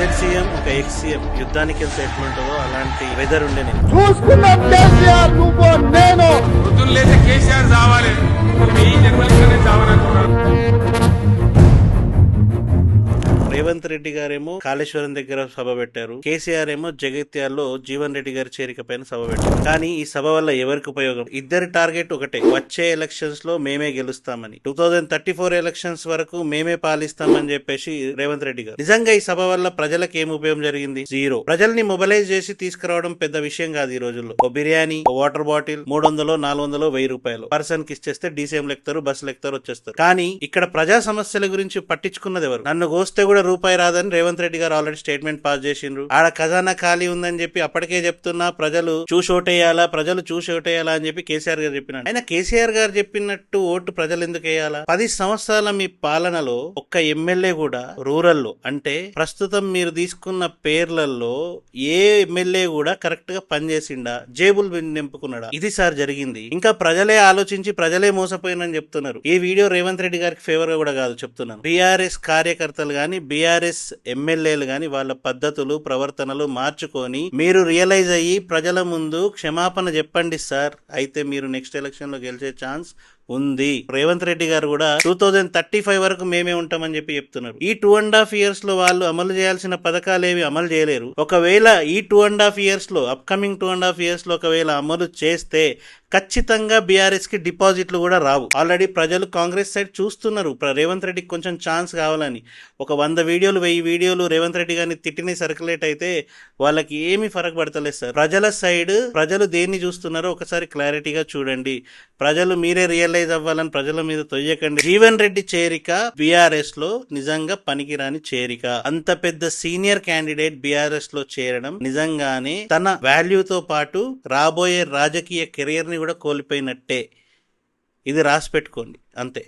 Present CM ఒక ex CM యుద్ధానికి వెళ్తే ఎట్లుంటుందో అలాంటి వెదర్ ఉండే నేను పొద్దున్న లేస్తే కేసీఆర్ చావాలి, ఈ జన్మలనే చావాలనుకున్నాడు. రేవంత్ రెడ్డి గారేమో కాళేశ్వరం దగ్గర సభ పెట్టారు, కేసీఆర్ ఏమో జగిత్యాల్లో జీవన్ రెడ్డి గారి చేరిక పైన సభ పెట్టారు. కానీ ఈ సభ వల్ల ఎవరికి ఉపయోగం? ఇద్దరి టార్గెట్ ఒకటే, వచ్చే ఎలక్షన్స్ లో మేమే గెలుస్తామని, 2034 ఎలక్షన్స్ వరకు మేమే పాలిస్తామని చెప్పేసి రేవంత్ రెడ్డి గారు. నిజంగా ఈ సభ వల్ల ప్రజలకు ఏం ఉపయోగం జరిగింది? జీరో. ప్రజల్ని మొబిలైజ్ చేసి తీసుకురావడం పెద్ద విషయం కాదు ఈ రోజుల్లో. ఓ బిర్యానీ, ఓ వాటర్ బాటిల్ 300, 400, 1000 రూపాయలు పర్సన్ కి ఇచ్చేస్తే డీసీఎంలు ఎక్కుతారు, బస్సులు ఎక్కుతారు, వచ్చేస్తారు. కానీ ఇక్కడ ప్రజా సమస్యల గురించి పట్టించుకున్నది ఎవరు? నన్ను కోస్తే కూడా రూపాయి రాదని రేవంత్ రెడ్డి గారు ఆల్రెడీ స్టేట్మెంట్ పాస్ చేసిండ్రు. ఆడ ఖజానా ఖాళీ ఉందని చెప్పి అప్పటికే చెప్తున్నా, ప్రజలు చూసి ఓటేయాలా అని చెప్పి కేసీఆర్ గారు చెప్పినాడు. అయినా కేసీఆర్ గారు చెప్పినట్టు ఓటు ప్రజలు ఎందుకు వేయాలా? 10 సంవత్సరాల మీ పాలనలో ఒక్క ఎమ్మెల్యే కూడా రూరల్లో, అంటే ప్రస్తుతం మీరు తీసుకున్న పేర్లలో ఏ ఎమ్మెల్యే కూడా కరెక్ట్ గా పనిచేసిండా? జేబులు నింపుకున్నాడా? ఇది సార్ జరిగింది. ఇంకా ప్రజలే ఆలోచించి ప్రజలే మోసపోయినని చెప్తున్నారు. ఈ వీడియో రేవంత్ రెడ్డి గారికి ఫేవర్ గా కూడా కాదు చెప్తున్నాను. బీఆర్ఎస్ కార్యకర్తలు గాని, బీఆర్ఎస్ ఎమ్మెల్యేలు గాని వాళ్ళ పద్ధతులు, ప్రవర్తనలు మార్చుకొని మీరు రియలైజ్ అయ్యి ప్రజల ముందు క్షమాపణ చెప్పండి సార్. అయితే మీరు నెక్స్ట్ ఎలక్షన్ లో గెలిచే ఛాన్స్ ఉంది. రేవంత్ రెడ్డి గారు కూడా 2035 వరకు మేమే ఉంటామని చెప్పి చెప్తున్నారు. ఈ 2.5 years లో వాళ్ళు అమలు చేయాల్సిన పథకాలు ఏవి అమలు చేయలేరు. ఒకవేళ ఈ 2.5 years లో, అప్కమింగ్ 2.5 years లో ఒకవేళ అమలు చేస్తే ఖచ్చితంగా బీఆర్ఎస్ కి డిపాజిట్లు కూడా రావు. ఆల్రెడీ ప్రజలు కాంగ్రెస్ సైడ్ చూస్తున్నారు రేవంత్ రెడ్డికి కొంచెం ఛాన్స్ కావాలని. ఒక 100 వీడియోలు 1000 వీడియోలు రేవంత్ రెడ్డి గారిని తిట్టిని సర్క్యులేట్ అయితే వాళ్ళకి ఏమీ ఫరక్ పడతలేదు సార్. ప్రజల సైడ్ ప్రజలు దేన్ని చూస్తున్నారో ఒకసారి క్లారిటీగా చూడండి. ప్రజలు మీరే రియలైజ్ అవ్వాలని ప్రజల మీద తొయ్యకండి. జీవన్ రెడ్డి చేరిక బీఆర్ఎస్ లో నిజంగా పనికిరాని చేరిక. అంత పెద్ద సీనియర్ క్యాండిడేట్ బీఆర్ఎస్ లో చేరడం నిజంగానే తన వాల్యూతో పాటు రాబోయే రాజకీయ కెరియర్ ని కూడా కోల్పోయినట్టే. ఇది రాసి పెట్టుకోండి అంతే.